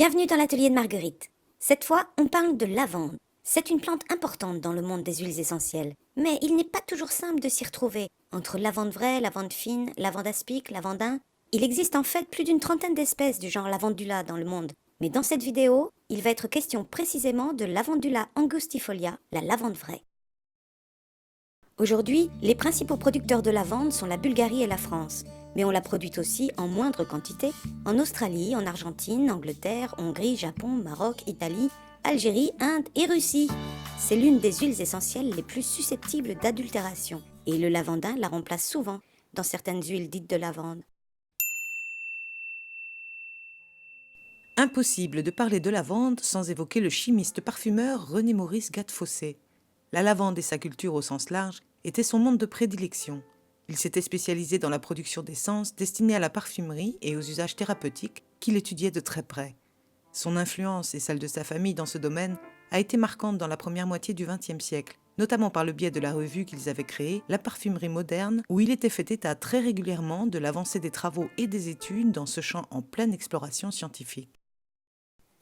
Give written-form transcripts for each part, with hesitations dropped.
Bienvenue dans l'atelier de Marguerite. Cette fois, on parle de lavande. C'est une plante importante dans le monde des huiles essentielles, mais il n'est pas toujours simple de s'y retrouver. Entre lavande vraie, lavande fine, lavande aspic, lavandin, il existe en fait plus d'une trentaine d'espèces du genre lavandula dans le monde. Mais dans cette vidéo, il va être question précisément de Lavandula angustifolia, la lavande vraie. Aujourd'hui, les principaux producteurs de lavande sont la Bulgarie et la France, mais on la produit aussi en moindre quantité en Australie, en Argentine, Angleterre, Hongrie, Japon, Maroc, Italie, Algérie, Inde et Russie. C'est l'une des huiles essentielles les plus susceptibles d'adultération, et le lavandin la remplace souvent dans certaines huiles dites de lavande. Impossible de parler de lavande sans évoquer le chimiste parfumeur René Maurice Gattefossé. La lavande et sa culture au sens large étaient son monde de prédilection. Il s'était spécialisé dans la production d'essences destinées à la parfumerie et aux usages thérapeutiques qu'il étudiait de très près. Son influence et celle de sa famille dans ce domaine a été marquante dans la première moitié du XXe siècle, notamment par le biais de la revue qu'ils avaient créée, La Parfumerie Moderne, où il était fait état très régulièrement de l'avancée des travaux et des études dans ce champ en pleine exploration scientifique.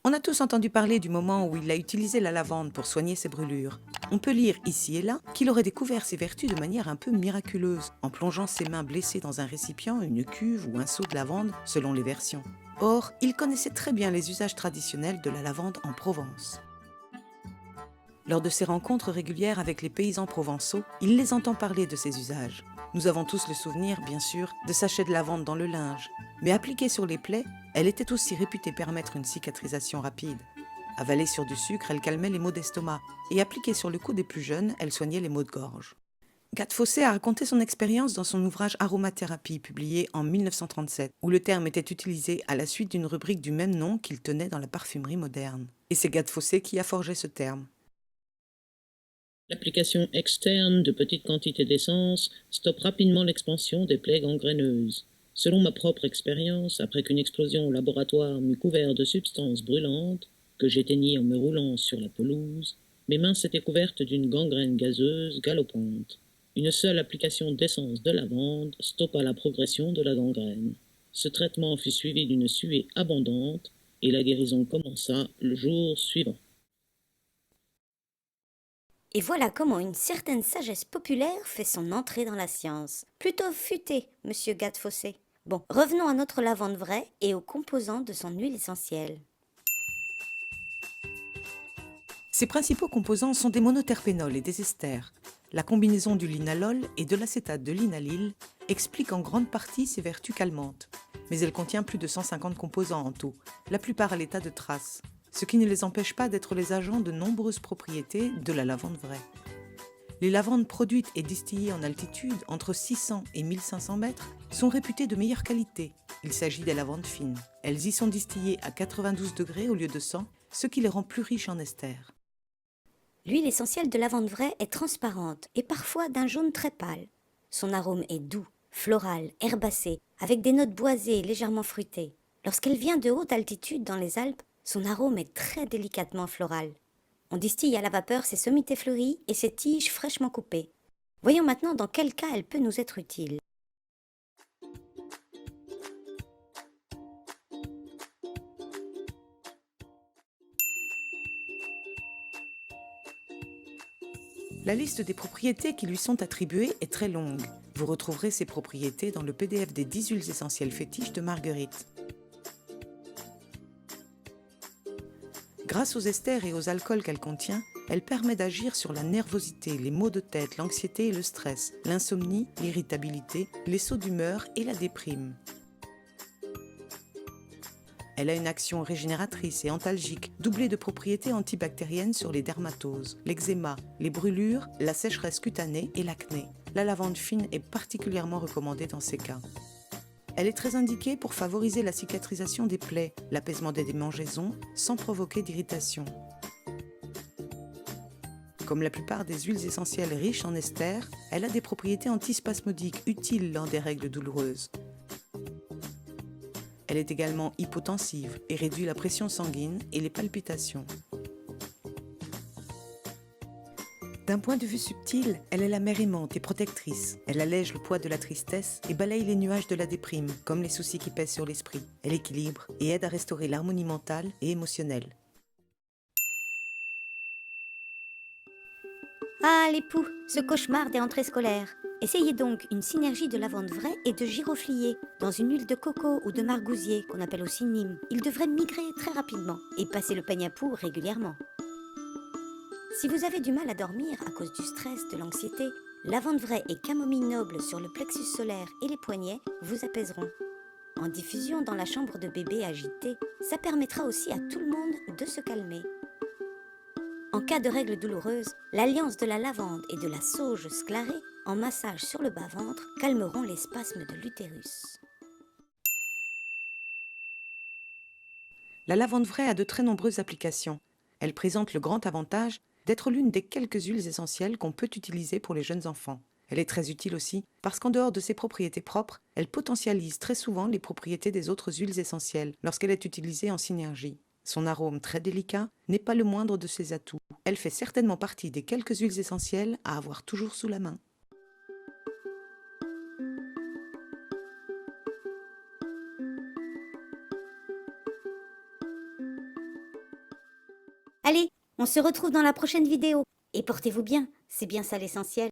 On a tous entendu parler du moment où il a utilisé la lavande pour soigner ses brûlures. On peut lire ici et là qu'il aurait découvert ses vertus de manière un peu miraculeuse, en plongeant ses mains blessées dans un récipient, une cuve ou un seau de lavande, selon les versions. Or, il connaissait très bien les usages traditionnels de la lavande en Provence. Lors de ses rencontres régulières avec les paysans provençaux, il les entend parler de ces usages. Nous avons tous le souvenir, bien sûr, de sachets de lavande dans le linge, mais appliquée sur les plaies, elle était aussi réputée permettre une cicatrisation rapide. Avalée sur du sucre, elle calmait les maux d'estomac, et appliquée sur le cou des plus jeunes, elle soignait les maux de gorge. Gattefossé a raconté son expérience dans son ouvrage Aromathérapie, publié en 1937, où le terme était utilisé à la suite d'une rubrique du même nom qu'il tenait dans la parfumerie moderne. Et c'est Gattefossé qui a forgé ce terme. L'application externe de petites quantités d'essence stoppe rapidement l'expansion des plaies gangréneuses. Selon ma propre expérience, après qu'une explosion au laboratoire m'eut couvert de substances brûlantes, que j'éteignis en me roulant sur la pelouse, mes mains s'étaient couvertes d'une gangrène gazeuse galopante. Une seule application d'essence de lavande stoppa la progression de la gangrène. Ce traitement fut suivi d'une suée abondante et la guérison commença le jour suivant. Et voilà comment une certaine sagesse populaire fait son entrée dans la science. Plutôt futé, monsieur Gattefossé. Bon, revenons à notre lavande vraie et aux composants de son huile essentielle. Ses principaux composants sont des monoterpénols et des esters. La combinaison du linalol et de l'acétate de linalyle explique en grande partie ses vertus calmantes. Mais elle contient plus de 150 composants en tout, la plupart à l'état de traces, ce qui ne les empêche pas d'être les agents de nombreuses propriétés de la lavande vraie. Les lavandes produites et distillées en altitude entre 600 et 1500 mètres sont réputées de meilleure qualité. Il s'agit des lavandes fines. Elles y sont distillées à 92 degrés au lieu de 100, ce qui les rend plus riches en esters. L'huile essentielle de lavande vraie est transparente et parfois d'un jaune très pâle. Son arôme est doux, floral, herbacé, avec des notes boisées et légèrement fruitées. Lorsqu'elle vient de haute altitude dans les Alpes, son arôme est très délicatement floral. On distille à la vapeur ses sommités fleuries et ses tiges fraîchement coupées. Voyons maintenant dans quel cas elle peut nous être utile. La liste des propriétés qui lui sont attribuées est très longue. Vous retrouverez ces propriétés dans le PDF des 10 huiles essentielles fétiches de Marguerite. Grâce aux esters et aux alcools qu'elle contient, elle permet d'agir sur la nervosité, les maux de tête, l'anxiété et le stress, l'insomnie, l'irritabilité, les sauts d'humeur et la déprime. Elle a une action régénératrice et antalgique, doublée de propriétés antibactériennes sur les dermatoses, l'eczéma, les brûlures, la sécheresse cutanée et l'acné. La lavande fine est particulièrement recommandée dans ces cas. Elle est très indiquée pour favoriser la cicatrisation des plaies, l'apaisement des démangeaisons, sans provoquer d'irritation. Comme la plupart des huiles essentielles riches en esters, elle a des propriétés antispasmodiques utiles lors des règles douloureuses. Elle est également hypotensive et réduit la pression sanguine et les palpitations. D'un point de vue subtil, elle est la mère aimante et protectrice. Elle allège le poids de la tristesse et balaye les nuages de la déprime, comme les soucis qui pèsent sur l'esprit. Elle équilibre et aide à restaurer l'harmonie mentale et émotionnelle. Ah, les poux, ce cauchemar des rentrées scolaires. Essayez donc une synergie de lavande vraie et de giroflier dans une huile de coco ou de margousier qu'on appelle aussi Nîmes. Il devrait migrer très rapidement et passer le peigne à poux régulièrement. Si vous avez du mal à dormir à cause du stress, de l'anxiété, lavande vraie et camomille noble sur le plexus solaire et les poignets vous apaiseront. En diffusion dans la chambre de bébé agitée, ça permettra aussi à tout le monde de se calmer. En cas de règles douloureuses, l'alliance de la lavande et de la sauge sclarée en massage sur le bas-ventre calmeront les spasmes de l'utérus. La lavande vraie a de très nombreuses applications. Elle présente le grand avantage d'être l'une des quelques huiles essentielles qu'on peut utiliser pour les jeunes enfants. Elle est très utile aussi parce qu'en dehors de ses propriétés propres, elle potentialise très souvent les propriétés des autres huiles essentielles lorsqu'elle est utilisée en synergie. Son arôme très délicat n'est pas le moindre de ses atouts. Elle fait certainement partie des quelques huiles essentielles à avoir toujours sous la main. Allez, on se retrouve dans la prochaine vidéo. Et portez-vous bien, c'est bien ça l'essentiel.